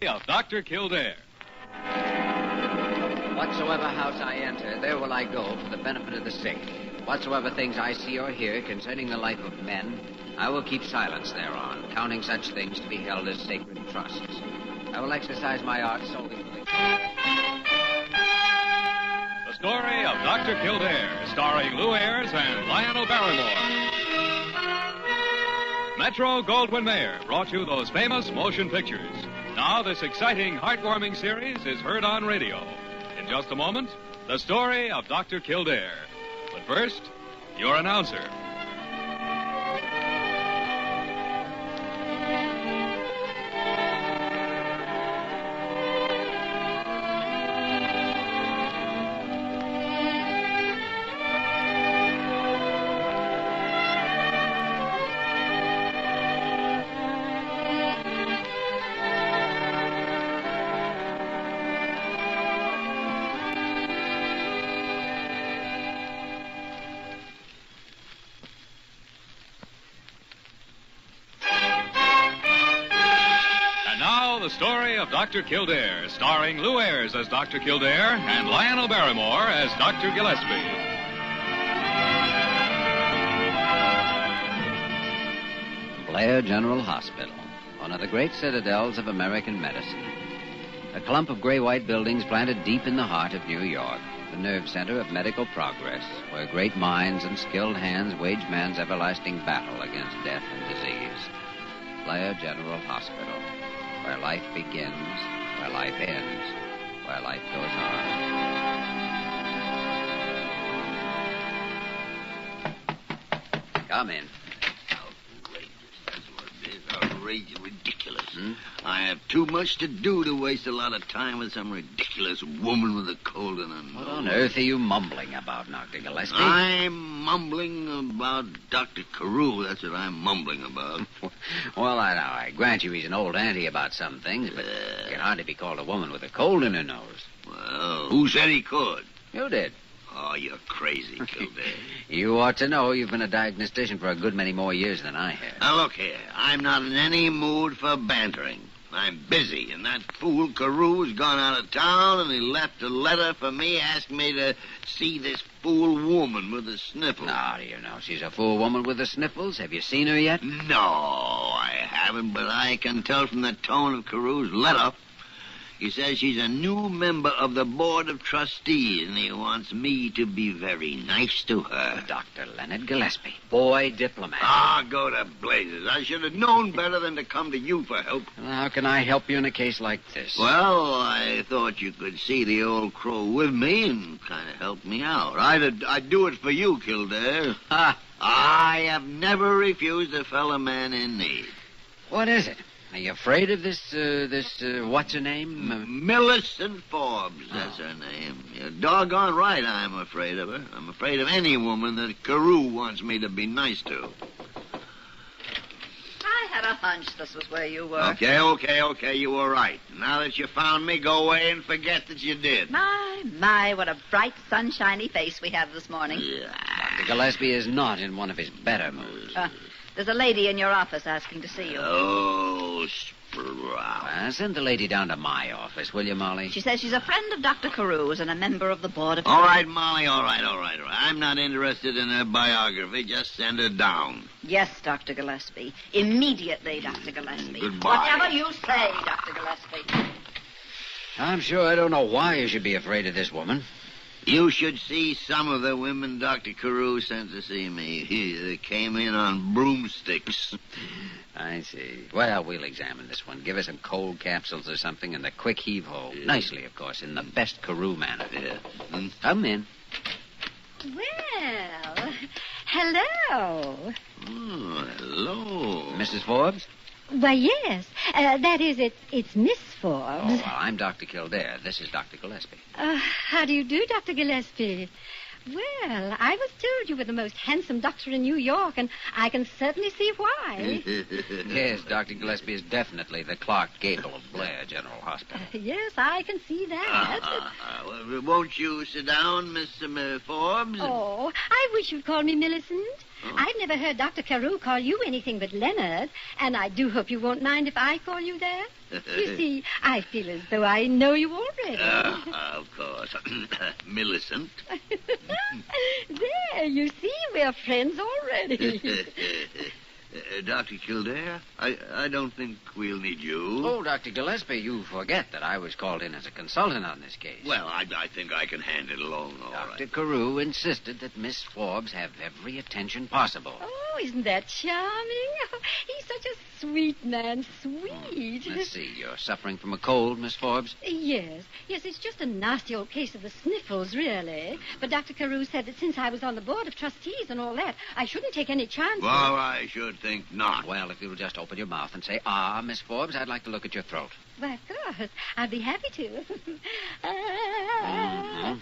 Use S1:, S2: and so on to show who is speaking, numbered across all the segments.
S1: Of Dr. Kildare.
S2: Whatsoever house I enter, there will I go for the benefit of the sick. Whatsoever things I see or hear concerning the life of men, I will keep silence thereon, counting such things to be held as sacred trusts. I will exercise my art solely for the...
S1: The story of Dr. Kildare, starring Lou Ayres and Lionel Barrymore. Metro-Goldwyn-Mayer brought you those famous motion pictures. Now this exciting, heartwarming series is heard on radio. In just a moment, the story of Dr. Kildare. But first, your announcer. The story of Dr. Kildare, starring Lou Ayres as Dr. Kildare and Lionel Barrymore as Dr. Gillespie.
S2: Blair General Hospital, one of the great citadels of American medicine. A clump of gray-white buildings planted deep in the heart of New York, the nerve center of medical progress, where great minds and skilled hands wage man's everlasting battle against death and disease. Blair General Hospital. Where life begins, where life ends, where life goes on. Come in.
S3: Outrageous, that's what it is. Outrageous, ridiculous. I have too much to do to waste a lot of time with some ridiculous woman with a cold in her nose.
S2: What on earth are you mumbling about, Dr. Gillespie?
S3: I'm mumbling about Dr. Carew. That's what I'm mumbling about.
S2: Well, I grant you he's an old auntie about some things, but he can hardly be called a woman with a cold in her nose.
S3: Well, who said he could?
S2: You did.
S3: Oh, you're crazy, Kildare.
S2: You ought to know you've been a diagnostician for a good many more years than I have.
S3: Now, look here. I'm not in any mood for bantering. I'm busy, and that fool Carew's gone out of town, and he left a letter for me asking me to see this fool woman with the sniffles.
S2: Now, do you know she's a fool woman with the sniffles? Have you seen her yet?
S3: No, I haven't, but I can tell from the tone of Carew's letter. He says she's a new member of the Board of Trustees, and he wants me to be very nice to her.
S2: Dr. Leonard Gillespie, boy diplomat.
S3: Ah, go to blazes. I should have known better than to come to you for help.
S2: Well, how can I help you in a case like this?
S3: Well, I thought you could see the old crow with me and kind of help me out. I'd do it for you, Kildare.
S2: Ha!
S3: I have never refused a fellow man in need.
S2: What is it? Are you afraid of this what's her name?
S3: Millicent Forbes, that's her name. You're doggone right I'm afraid of her. I'm afraid of any woman that Carew wants me to be nice to.
S4: I had a hunch this was where you were.
S3: Okay, you were right. Now that you found me, go away and forget that you did.
S4: My, what a bright, sunshiny face we have this morning.
S3: Yeah.
S2: Dr. Gillespie is not in one of his better moods.
S4: There's a lady in your office asking to see you.
S3: Oh, sprout.
S2: Send the lady down to my office, will you, Molly?
S4: She says she's a friend of Dr. Carew's and a member of the Board of...
S3: All right, Molly, all right. I'm not interested in her biography. Just send her down.
S4: Yes, Dr. Gillespie. Immediately, Dr. Gillespie.
S3: Goodbye.
S4: Whatever you say, Dr. Gillespie.
S2: I'm sure I don't know why you should be afraid of this woman.
S3: You should see some of the women Dr. Carew sent to see me. They came in on broomsticks.
S2: I see. Well, we'll examine this one. Give her some cold capsules or something and a quick heave-ho. Yeah. Nicely, of course, in the best Carew manner.
S3: Yeah.
S2: Come in.
S5: Well, hello.
S3: Oh, hello.
S2: Mrs. Forbes?
S5: Why, yes. That is, it's Miss Forbes.
S2: Oh, well, I'm Dr. Kildare. This is Dr. Gillespie.
S5: How do you do, Dr. Gillespie? Well, I was told you were the most handsome doctor in New York, and I can certainly see why.
S2: Yes, Dr. Gillespie is definitely the Clark Gable of Blair General Hospital.
S5: Yes, I can see that.
S3: Well, won't you sit down, Miss Forbes?
S5: Oh, I wish you'd call me Millicent.
S3: Oh.
S5: I've never heard Dr. Carew call you anything but Leonard, and I do hope you won't mind if I call you that. You see, I feel as though I know you already.
S3: Of course. Millicent.
S5: There, you see, we're friends already.
S3: Dr. Kildare, I don't think we'll need you.
S2: Oh, Dr. Gillespie, you forget that I was called in as a consultant on this case.
S3: Well, I think I can hand it alone, all right.
S2: Dr. Carew insisted that Miss Forbes have every attention possible.
S5: Oh, isn't that charming? Oh, he's such a sweet man, sweet.
S2: Let's see, you're suffering from a cold, Miss Forbes?
S5: Yes, it's just a nasty old case of the sniffles, really. But Dr. Carew said that since I was on the board of trustees and all that, I shouldn't take any chances.
S3: Well, I should think not.
S2: Well, if you'll just open your mouth and say, Miss Forbes, I'd like to look at your throat.
S5: Why, of course. I'd be happy to.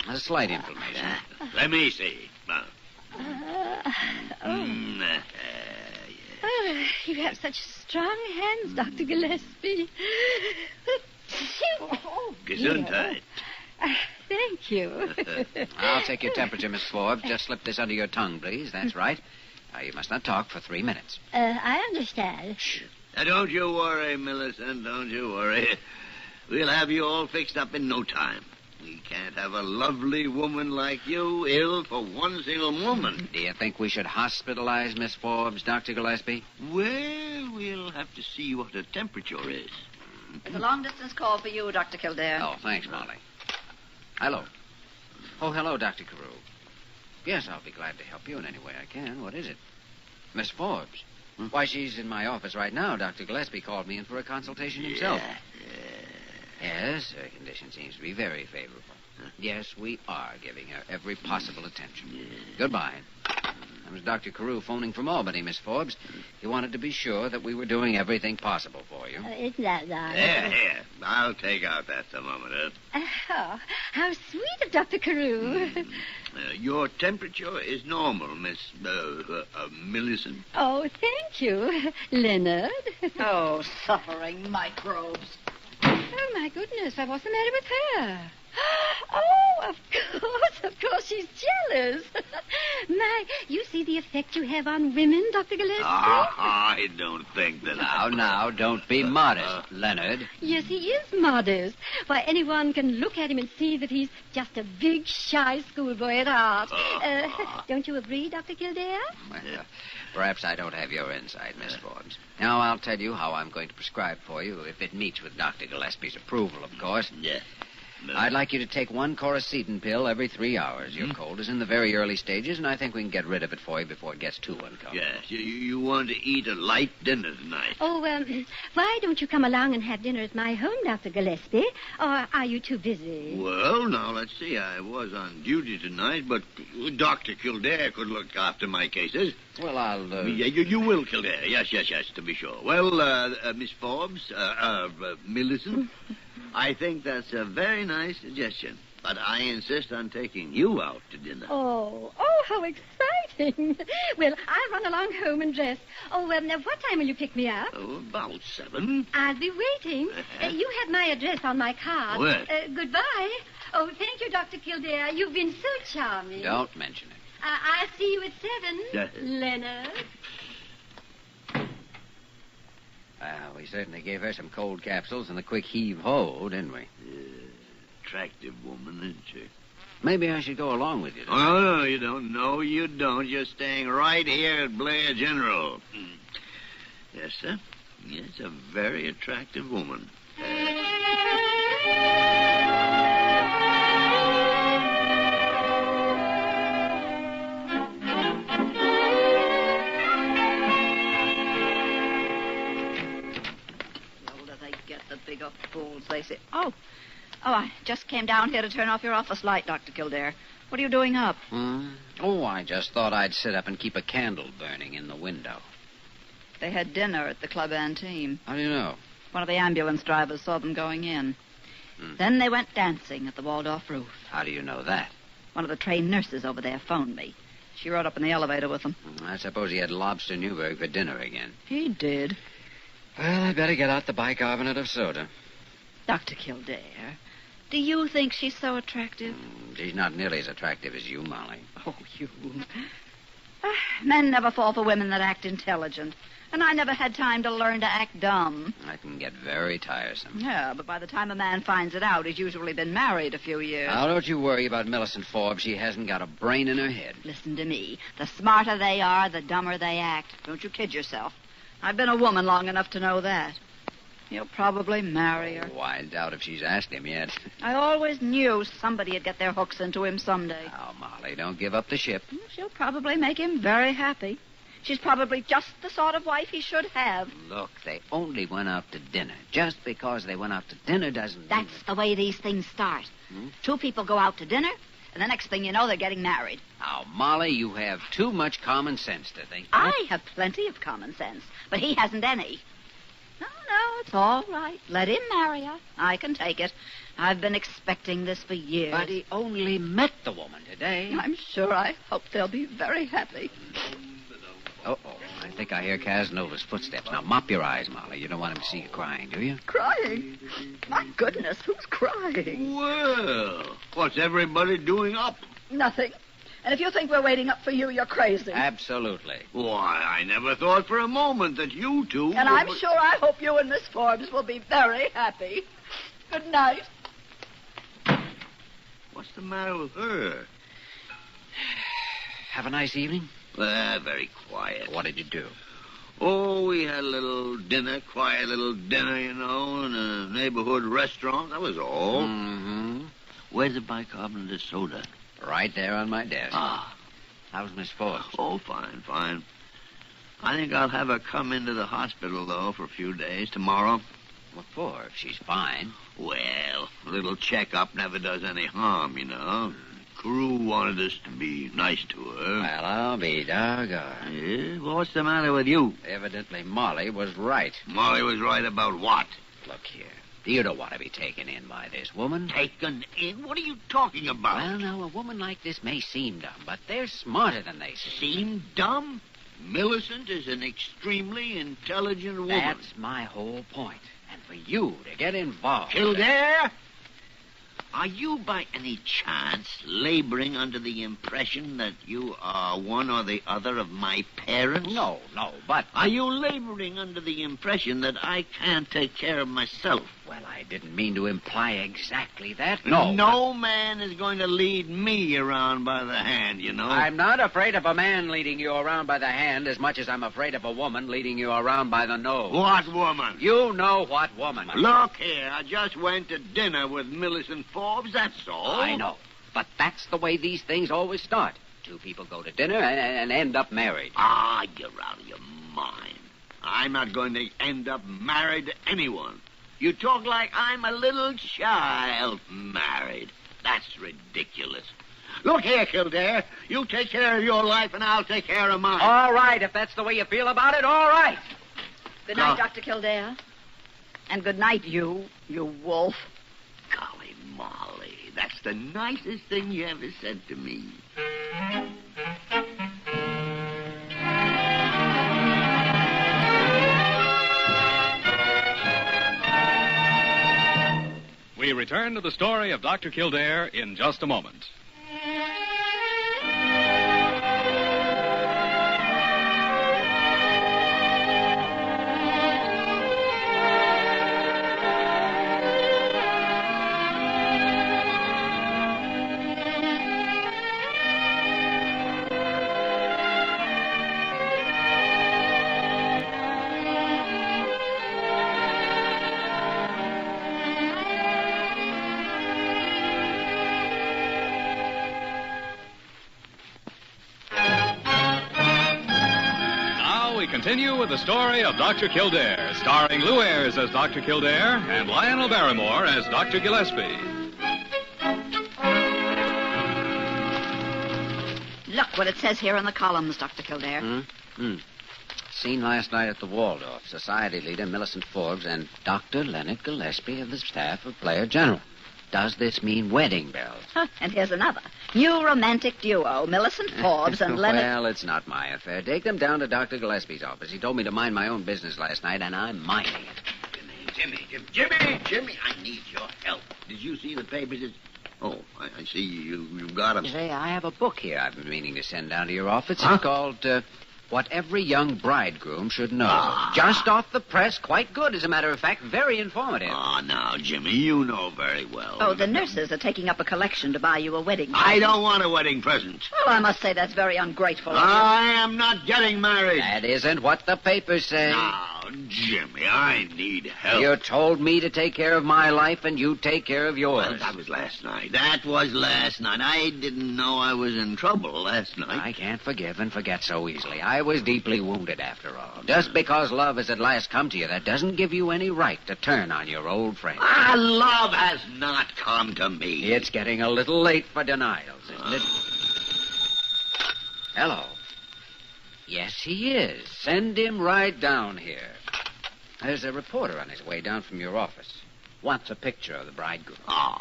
S2: A slight inflammation.
S3: Let me see.
S5: You have such strong hands, Dr. Gillespie.
S3: Gesundheit.
S5: Thank you.
S2: I'll take your temperature, Miss Forbes. Just slip this under your tongue, please. That's right. You must not talk for 3 minutes.
S5: I understand.
S2: Shh.
S3: Now, don't you worry, Millicent. Don't you worry. We'll have you all fixed up in no time. We can't have a lovely woman like you ill for one single moment.
S2: Do you think we should hospitalize Miss Forbes, Dr. Gillespie?
S3: Well, we'll have to see what her temperature is.
S4: It's a long-distance call for you, Dr. Kildare.
S2: Oh, thanks, Molly. Hello. Oh, hello, Dr. Carew. Yes, I'll be glad to help you in any way I can. What is it? Miss Forbes? Why, she's in my office right now. Dr. Gillespie called me in for a consultation himself. Yes, her condition seems to be very favorable. Yes, we are giving her every possible attention. Goodbye. That was Dr. Carew phoning from Albany, Miss Forbes. He wanted to be sure that we were doing everything possible for you.
S5: Isn't that nice?
S3: Here. I'll take out that thermometer.
S5: Oh, how sweet of Dr. Carew.
S3: Your temperature is normal, Miss Millicent.
S5: Oh, thank you, Leonard.
S4: Oh, suffering microbes.
S5: Oh, my goodness, what's the matter with her? Oh, of course, she's jealous. My, you see the effect you have on women, Dr. Gillespie?
S3: I don't think that
S2: Now, don't be modest, Leonard.
S5: Yes, he is modest. Why, anyone can look at him and see that he's just a big, shy schoolboy at heart. Don't you agree, Dr. Kildare?
S2: Well, perhaps I don't have your insight, Miss Forbes. Now, I'll tell you how I'm going to prescribe for you, if it meets with Dr. Gillespie's approval, of course.
S3: Yeah.
S2: I'd like you to take 1 Coracetin pill every 3 hours. Your cold is in the very early stages, and I think we can get rid of it for you before it gets too uncomfortable.
S3: Yes, you want to eat a light dinner tonight.
S5: Oh, why don't you come along and have dinner at my home, Dr. Gillespie? Or are you too busy?
S3: Well, now, let's see. I was on duty tonight, but Dr. Kildare could look after my cases.
S2: Well, I'll...
S3: Yeah, you will, Kildare. Yes, to be sure. Well, Miss Forbes, Millicent, I think that's a very nice suggestion. But I insist on taking you out to dinner.
S5: Oh, how exciting. Well, I'll run along home and dress. Oh, what time will you pick me up?
S3: Oh, about 7.
S5: I'll be waiting. You have my address on my card.
S3: Well.
S5: Goodbye. Oh, thank you, Dr. Kildare. You've been so charming.
S2: Don't mention it.
S5: I'll see you at 7,
S3: Yes.
S5: Leonard.
S2: Well, we certainly gave her some cold capsules and a quick heave-ho, didn't we?
S3: Attractive woman, isn't she?
S2: Maybe I should go along with you.
S3: Oh, no, you don't. No, you don't. You're staying right here at Blair General. Yes, sir. Yes, a very attractive woman.
S4: The bigger fools, they say. Oh, I just came down here to turn off your office light, Dr. Kildare. What are you doing up?
S2: Oh, I just thought I'd sit up and keep a candle burning in the window.
S4: They had dinner at the club Antime.
S2: How do you know?
S4: One of the ambulance drivers saw them going in. Then they went dancing at the Waldorf roof.
S2: How do you know that?
S4: One of the trained nurses over there phoned me. She rode up in the elevator with them.
S2: I suppose he had lobster Newburg for dinner again.
S4: He did.
S2: Well, I'd better get out the bicarbonate of soda.
S4: Dr. Kildare, do you think she's so attractive?
S2: She's not nearly as attractive as you, Molly.
S4: Oh, you. Men never fall for women that act intelligent. And I never had time to learn to act dumb.
S2: That can get very tiresome.
S4: Yeah, but by the time a man finds it out, he's usually been married a few years.
S2: Now, don't you worry about Millicent Forbes. She hasn't got a brain in her head.
S4: Listen to me. The smarter they are, the dumber they act. Don't you kid yourself. I've been a woman long enough to know that. He'll probably marry her.
S2: Oh, I doubt if she's asked him yet.
S4: I always knew somebody'd get their hooks into him someday.
S2: Oh, Molly, don't give up the ship.
S4: She'll probably make him very happy. She's probably just the sort of wife he should have.
S2: Look, they only went out to dinner. Just because they went out to dinner doesn't...
S4: That's the way these things start. Two people go out to dinner, and the next thing you know, they're getting married.
S2: Now, Molly, you have too much common sense to think that.
S4: I have plenty of common sense, but he hasn't any. No, it's all right. Let him marry her. I can take it. I've been expecting this for years.
S2: But he only met the woman today.
S4: I'm sure I hope they'll be very happy.
S2: Oh, I think I hear Casanova's footsteps. Now, mop your eyes, Molly. You don't want him to see you crying, do you?
S4: Crying? My goodness, who's crying?
S3: Well, what's everybody doing up?
S4: Nothing. And if you think we're waiting up for you, you're crazy.
S2: Absolutely.
S3: Why, I never thought for a moment that you two...
S4: And I'm sure I hope you and Miss Forbes will be very happy. Good night.
S3: What's the matter with her?
S2: Have a nice evening.
S3: Very quiet.
S2: What did you do?
S3: Oh, we had a little dinner, quiet little dinner, you know, in a neighborhood restaurant. That was all.
S2: Mm-hmm.
S3: Where's the bicarbonate soda?
S2: Right there on my desk.
S3: Ah.
S2: How's Miss Forbes?
S3: Oh, fine. I think I'll have her come into the hospital, though, for a few days tomorrow.
S2: What for, if she's fine?
S3: Well, a little checkup never does any harm, you know. Crew wanted us to be nice to her.
S2: Well, I'll be doggone.
S3: Yeah? Well, what's the matter with you?
S2: Evidently, Molly was right.
S3: Molly was right about what?
S2: Look here. You don't want to be taken in by this woman.
S3: Taken in? What are you talking about?
S2: Well, now, a woman like this may seem dumb, but they're smarter than they seem.
S3: Seem dumb? Millicent is an extremely intelligent woman.
S2: That's my whole point. And for you to get involved...
S3: Kildare? Are you by any chance laboring under the impression that you are one or the other of my parents?
S2: No, but...
S3: Are you laboring under the impression that I can't take care of myself?
S2: Well, I didn't mean to imply exactly that.
S3: No man is going to lead me around by the hand, you know.
S2: I'm not afraid of a man leading you around by the hand as much as I'm afraid of a woman leading you around by the nose.
S3: What woman?
S2: You know what woman.
S3: Look here, I just went to dinner with Millicent Forbes, that's all.
S2: I know, but that's the way these things always start. Two people go to dinner and end up married.
S3: Ah, you're out of your mind. I'm not going to end up married to anyone. You talk like I'm a little child married. That's ridiculous. Look here, Kildare. You take care of your life and I'll take care of mine.
S2: All right, if that's the way you feel about it, all right.
S4: Good night, Dr. Kildare. And good night, you wolf.
S3: Golly, Molly, that's the nicest thing you ever said to me.
S1: We return to the story of Dr. Kildare in just a moment. Continue with the story of Dr. Kildare, starring Lou Ayres as Dr. Kildare and Lionel Barrymore as Dr. Gillespie.
S4: Look what it says here in the columns, Dr. Kildare.
S2: Seen last night at the Waldorf, Society leader Millicent Forbes and Dr. Leonard Gillespie of the staff of Player General. Does this mean wedding bells?
S4: And here's another. New romantic duo, Millicent Forbes and Leonard...
S2: Well, it's not my affair. Take them down to Dr. Gillespie's office. He told me to mind my own business last night, and I'm minding it.
S3: Jimmy, I need your help. Did you see the papers? Oh, I see you've got them.
S2: Say, I have a book here I've been meaning to send down to your office.
S3: Huh?
S2: It's called What Every Young Bridegroom Should Know.
S3: Ah.
S2: Just off the press. Quite good, as a matter of fact. Very informative.
S3: Oh, now, Jimmy, you know very well.
S4: Oh, the nurses are taking up a collection to buy you a wedding
S3: I
S4: present.
S3: don't want a wedding present.
S4: Well, I must say that's very ungrateful of you.
S3: I am not getting married.
S2: That isn't what the papers say.
S3: Now, Jimmy, I need help.
S2: You told me to take care of my life, and you take care of yours.
S3: Well, that was last night. That was last night. I didn't know I was in trouble last night.
S2: I can't forgive and forget so easily. I was deeply wounded, after all. Just because love has at last come to you, that doesn't give you any right to turn on your old friend.
S3: Love has not come to me.
S2: It's getting a little late for denials, isn't it? Hello. Yes, he is. Send him right down here. There's a reporter on his way down from your office. Wants a picture of the bridegroom.
S3: Oh,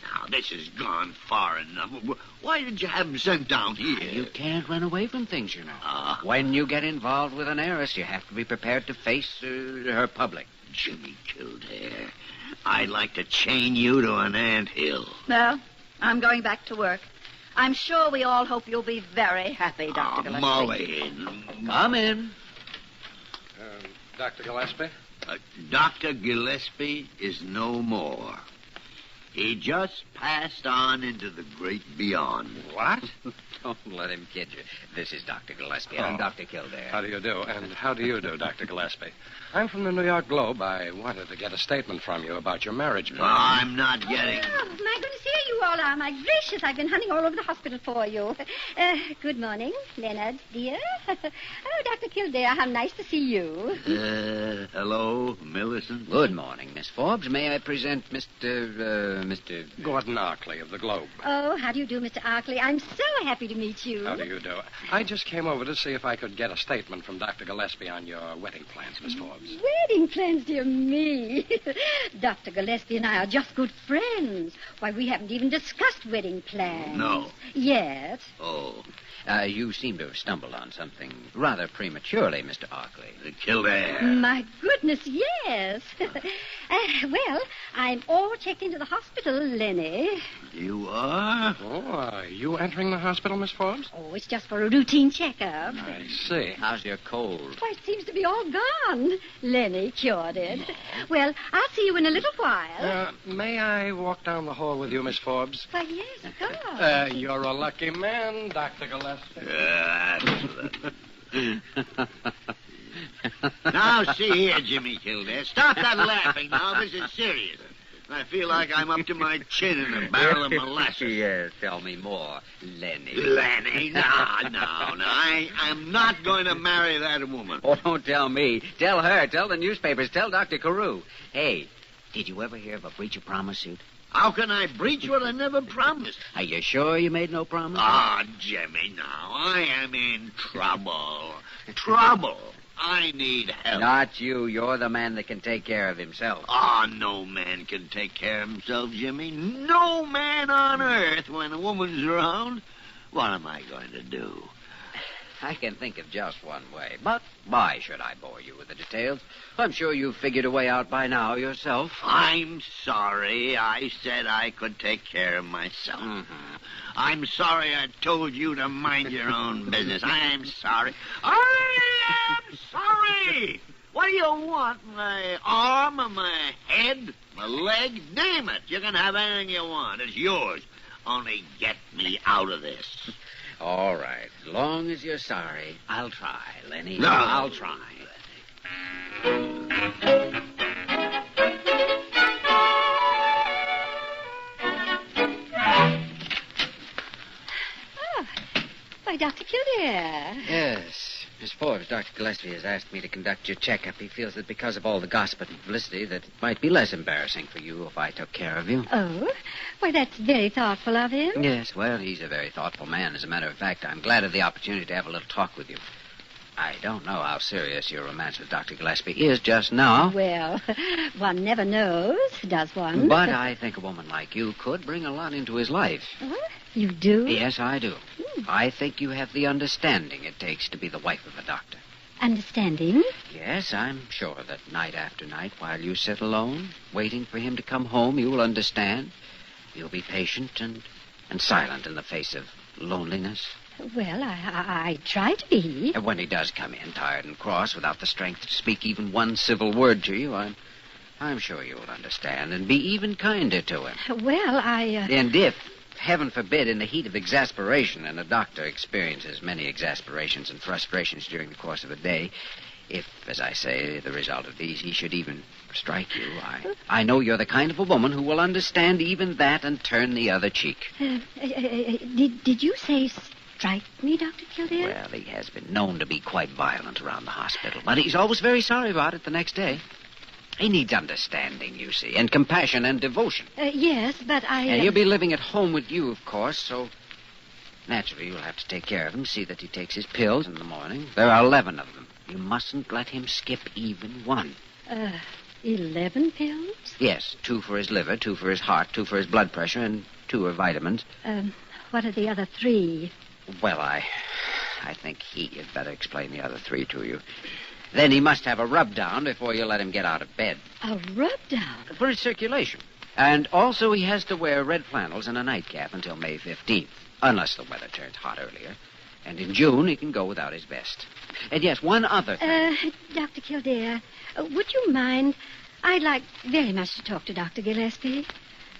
S3: now, this has gone far enough. Why did you have him sent down here?
S2: You can't run away from things, you know.
S3: Ah.
S2: When you get involved with an heiress, you have to be prepared to face her public.
S3: Jimmy Kildare, I'd like to chain you to an anthill.
S4: Well, I'm going back to work. I'm sure we all hope you'll be very happy, Dr. Gillespie.
S3: Molly.
S2: Come in.
S6: Dr. Gillespie?
S3: Dr. Gillespie is no more. He just passed on into the great beyond.
S6: What?
S2: Don't let him kid you. This is Dr. Gillespie. I'm
S6: Oh.
S2: Dr. Kildare.
S6: How do you do? And how do you do, Dr. Gillespie? I'm from the New York Globe. I wanted to get a statement from you about your marriage plan.
S3: I'm not getting...
S5: Oh, my goodness, here you all are. My gracious, I've been hunting all over the hospital for you. Good morning, Leonard, dear. Oh, Dr. Kildare, how nice to see you.
S3: Hello, Millicent.
S2: Good morning, Miss Forbes. May I present Mr.
S6: Gordon Arkley of the Globe.
S5: Oh, how do you do, Mr. Arkley? I'm so happy to meet you.
S6: How do you do? I just came over to see if I could get a statement from Dr. Gillespie on your wedding plans, Miss Forbes.
S5: Wedding plans, dear me. Dr. Gillespie and I are just good friends. Why, we haven't even discussed wedding plans.
S3: No.
S5: Yet.
S3: Oh,
S2: You seem to have stumbled on something rather prematurely, Mr. Arkley.
S3: Kildare.
S5: My goodness, yes. Well, I'm all checked into the hospital, Lenny.
S3: You are?
S6: Oh, are you entering the hospital, Miss Forbes?
S5: Oh, it's just for a routine checkup.
S6: I see.
S2: How's your cold?
S5: Why, it seems to be all gone. Lenny cured it. Well, I'll see you in a little while.
S6: May I walk down the hall with you, Miss Forbes?
S5: Why, yes, of course.
S6: You're a lucky man, Dr. Gillespie.
S3: Excellent. Now, see here, Jimmy Kildare. Stop that laughing now. This is serious. I feel like I'm up to my chin in a barrel of molasses.
S2: Yes, tell me more, Lenny.
S3: Lenny, no. I'm not going to marry that woman.
S2: Oh, don't tell me. Tell her. Tell the newspapers. Tell Dr. Carew. Hey, did you ever hear of a breach of promise suit?
S3: How can I breach what I never promised?
S2: Are you sure you made no promise?
S3: Ah, Jimmy, now, I am in trouble. Trouble. I need help.
S2: Not you. You're the man that can take care of himself.
S3: Ah, no man can take care of himself, Jimmy. No man on earth when a woman's around. What am I going to do?
S2: I can think of just one way. But why should I bore you with the details? I'm sure you've figured a way out by now yourself.
S3: I'm sorry I said I could take care of myself.
S2: Mm-hmm.
S3: I'm sorry I told you to mind your own business. I'm sorry. I am sorry. What do you want? My arm or my head? My leg? Name it. You can have anything you want. It's yours. Only get me out of this.
S2: All right. As long as you're sorry, I'll try, Lenny.
S3: No.
S2: I'll try.
S5: Oh, why, Dr. Kildare.
S2: Yes. Miss Forbes, Dr. Gillespie has asked me to conduct your checkup. He feels that because of all the gossip and publicity that it might be less embarrassing for you if I took care of you.
S5: Oh, why, that's very thoughtful of him.
S2: Yes, well, he's a very thoughtful man. As a matter of fact, I'm glad of the opportunity to have a little talk with you. I don't know how serious your romance with Dr. Gillespie is just now.
S5: Well, one never knows, does one?
S2: But I think a woman like you could bring a lot into his life.
S5: Oh, you do?
S2: Yes, I do. I think you have the understanding it takes to be the wife of a doctor.
S5: Understanding?
S2: Yes, I'm sure that night after night, while you sit alone, waiting for him to come home, you will understand. You'll be patient and silent in the face of loneliness.
S5: Well, I try to be.
S2: And when he does come in, tired and cross, without the strength to speak even one civil word to you, I'm sure you'll understand and be even kinder to him.
S5: Well,
S2: And if, heaven forbid, in the heat of exasperation, and a doctor experiences many exasperations and frustrations during the course of a day, if, as I say, the result of these, he should even strike you, I know you're the kind of a woman who will understand even that and turn the other cheek.
S5: Did you say strike me, Dr. Kildare?
S2: Well, he has been known to be quite violent around the hospital, but he's always very sorry about it the next day. He needs understanding, you see, and compassion and devotion.
S5: Yes, but
S2: And he'll be living at home with you, of course, so naturally you'll have to take care of him, see that he takes his pills in the morning. There are 11 of them. You mustn't let him skip even one.
S5: 11 pills?
S2: Yes, 2 for his liver, 2 for his heart, 2 for his blood pressure, and 2 are vitamins.
S5: What are the other 3?
S2: Well, I think he had better explain the other 3 to you. Then he must have a rub-down before you let him get out of bed.
S5: A rub-down?
S2: For his circulation. And also he has to wear red flannels and a nightcap until May 15th, unless the weather turns hot earlier. And in June, he can go without his vest. And yes, one other thing.
S5: Dr. Kildare, would you mind? I'd like very much to talk to Dr. Gillespie.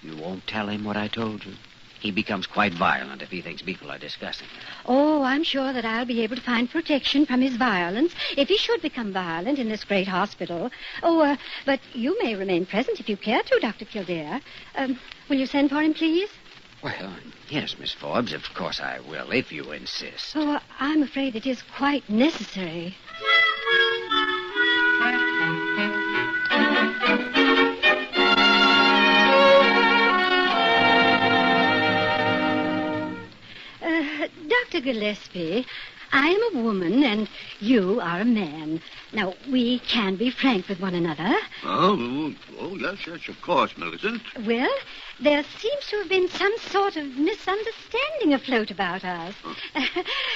S2: You won't tell him what I told you? He becomes quite violent if he thinks people are discussing it.
S5: Oh, I'm sure that I'll be able to find protection from his violence if he should become violent in this great hospital. But you may remain present if you care to, Dr. Kildare. Will you send for him, please?
S2: Well, yes, Miss Forbes, of course I will, if you insist.
S5: Oh, I'm afraid it is quite necessary. Dr. Gillespie, I am a woman and you are a man. Now, we can be frank with one another.
S3: Oh, yes, of course, Millicent.
S5: Well, there seems to have been some sort of misunderstanding afloat about us.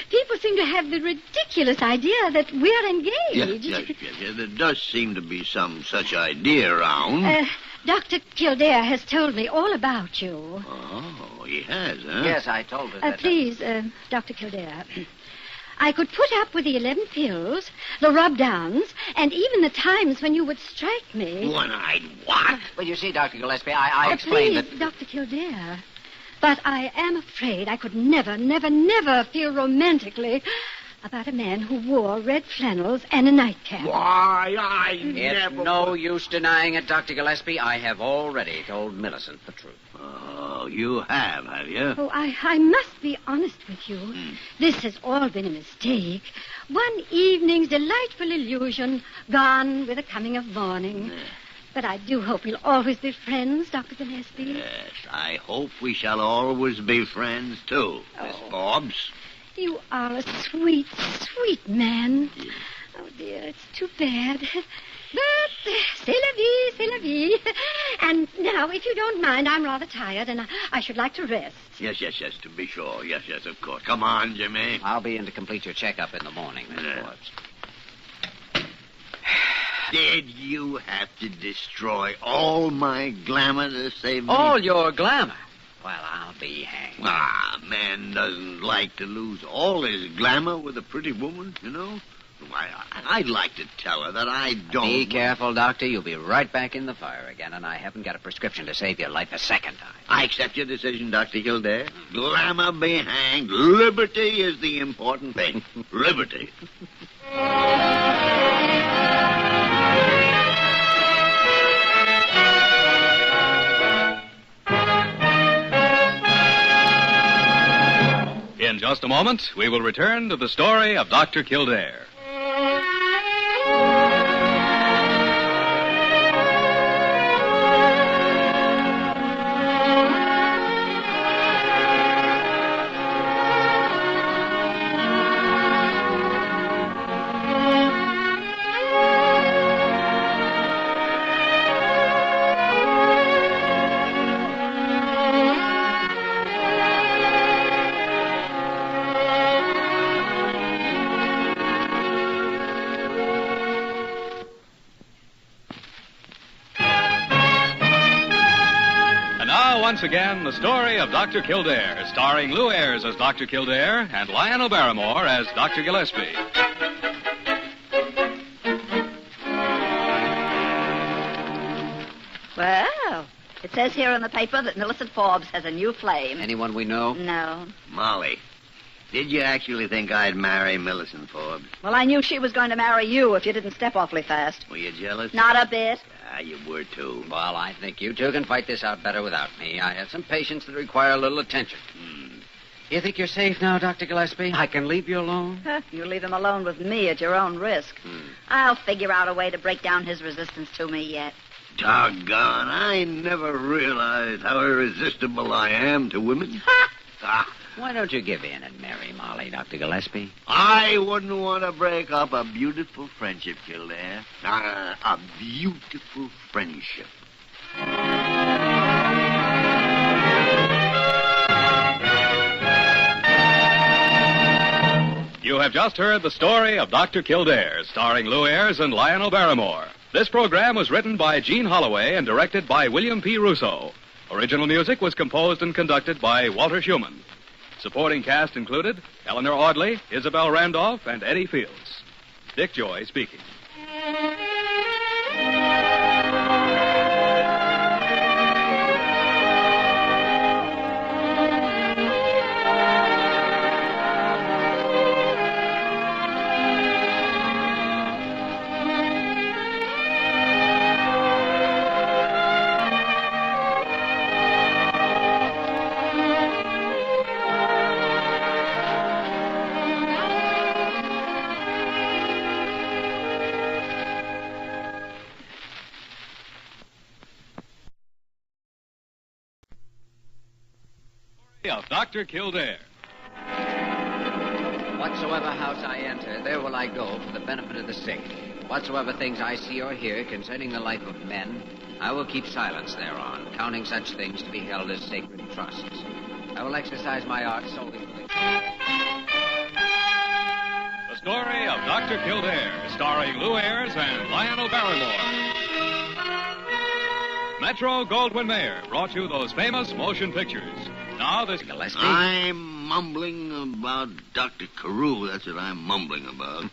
S5: People seem to have the ridiculous idea that we're engaged.
S3: Yes. There does seem to be some such idea around.
S5: Dr. Kildare has told me all about you.
S3: Oh, he has, huh?
S2: Yes, I told her that.
S5: Please, Dr. Kildare, I could put up with the 11 pills, the rub-downs, and even the times when you would strike me.
S3: One-eyed what?
S2: Well, you see, Dr. Gillespie, I explained
S5: please, Dr. Kildare. But I am afraid I could never feel romantically about a man who wore red flannels and a nightcap.
S3: Why, I
S2: It's no use denying it, Dr. Gillespie. I have already told Millicent the truth.
S3: Oh, you have you?
S5: Oh, I must be honest with you. This has all been a mistake. One evening's delightful illusion gone with the coming of morning. But I do hope we'll always be friends, Dr. Gillespie.
S3: Yes, I hope we shall always be friends, too, Miss Forbes.
S5: You are a sweet, sweet man. Oh, dear, it's too bad. But c'est la vie, c'est la vie. And now, if you don't mind, I'm rather tired, and I should like to rest.
S3: Yes, to be sure. Yes, of course. Come on, Jimmy.
S2: I'll be in to complete your checkup in the morning, Miss Forbes.
S3: Did you have to destroy all my glamour to save me?
S2: All your glamour? Well, I'll be hanged.
S3: A man doesn't like to lose all his glamour with a pretty woman, you know. I'd like to tell her that I don't...
S2: Be careful, Doctor. You'll be right back in the fire again, and I haven't got a prescription to save your life a second time.
S3: I accept your decision, Dr. Kildare. Glamour be hanged. Liberty is the important thing. Liberty.
S1: In just a moment, we will return to the story of Dr. Kildare. now, once again, the story of Dr. Kildare, starring Lou Ayres as Dr. Kildare and Lionel Barrymore as Dr. Gillespie.
S4: Well, it says here in the paper that Millicent Forbes has a new flame.
S2: Anyone we know?
S4: No.
S3: Molly, did you actually think I'd marry Millicent Forbes?
S4: Well, I knew she was going to marry you if you didn't step awfully fast.
S3: Were you jealous?
S4: Not a bit.
S3: Ah, you were too.
S2: Well, I think you two can fight this out better without me. I have some patients that require a little attention. You think you're safe now, Dr. Gillespie? I can leave you alone?
S4: You leave him alone with me at your own risk. I'll figure out a way to break down his resistance to me yet.
S3: Doggone, I never realized how irresistible I am to women.
S2: Why don't you give in and marry Molly, Dr. Gillespie?
S3: I wouldn't want to break up a beautiful friendship, Kildare. A beautiful friendship.
S1: You have just heard the story of Dr. Kildare, starring Lou Ayres and Lionel Barrymore. This program was written by Gene Holloway and directed by William P. Russo. Original music was composed and conducted by Walter Schumann. Supporting cast included Eleanor Audley, Isabel Randolph, and Eddie Fields. Dick Joy speaking. Of Dr. Kildare.
S2: Whatsoever house I enter, there will I go for the benefit of the sick. Whatsoever things I see or hear concerning the life of men, I will keep silence thereon, counting such things to be held as sacred trusts. I will exercise my art solely for the...
S1: The story of Dr. Kildare, starring Lou Ayres and Lionel Barrymore. Metro-Goldwyn-Mayer brought you those famous motion pictures. Now this...
S2: Gillespie?
S3: I'm mumbling about Dr. Carew. That's what I'm mumbling about.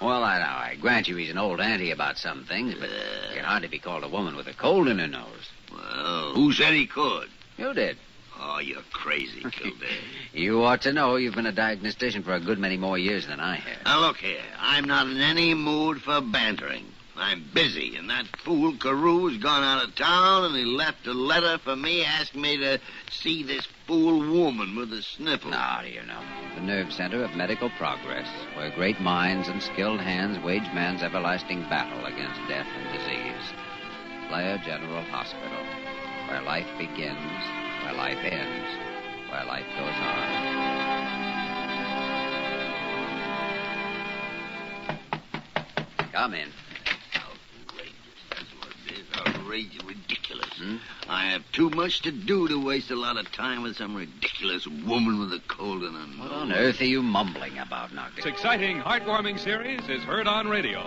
S2: Well, I grant you he's an old auntie about some things, but he can hardly be called a woman with a cold in her nose.
S3: Well, who said he could?
S2: You did.
S3: Oh, you're crazy, Kildare.
S2: You ought to know you've been a diagnostician for a good many more years than I have.
S3: Now, look here. I'm not in any mood for bantering. I'm busy, and that fool Carew's gone out of town, and he left a letter for me asking me to see this fool woman with the sniffle.
S2: Now, do you know? The nerve center of medical progress, where great minds and skilled hands wage man's everlasting battle against death and disease. Blair General Hospital, where life begins, where life ends, where life goes on. Come in.
S3: Outrageous, ridiculous. I have too much to do to waste a lot of time with some ridiculous woman with a cold in her nose.
S2: What on earth are you mumbling about, Doctor?
S1: This exciting, heartwarming series is heard on radio.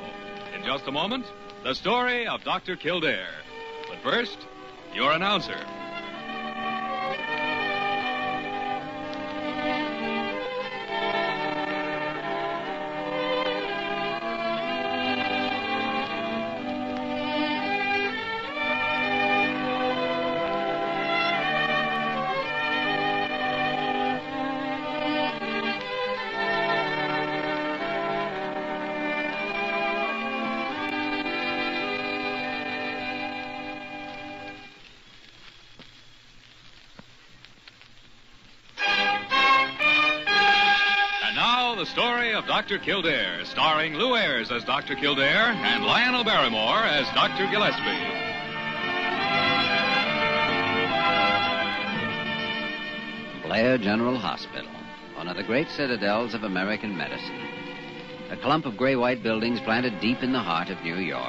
S1: In just a moment, the story of Dr. Kildare. But first, your announcer. The story of Dr. Kildare, starring Lou Ayres as Dr. Kildare and Lionel Barrymore as Dr. Gillespie.
S2: Blair General Hospital, one of the great citadels of American medicine. A clump of gray-white buildings planted deep in the heart of New York.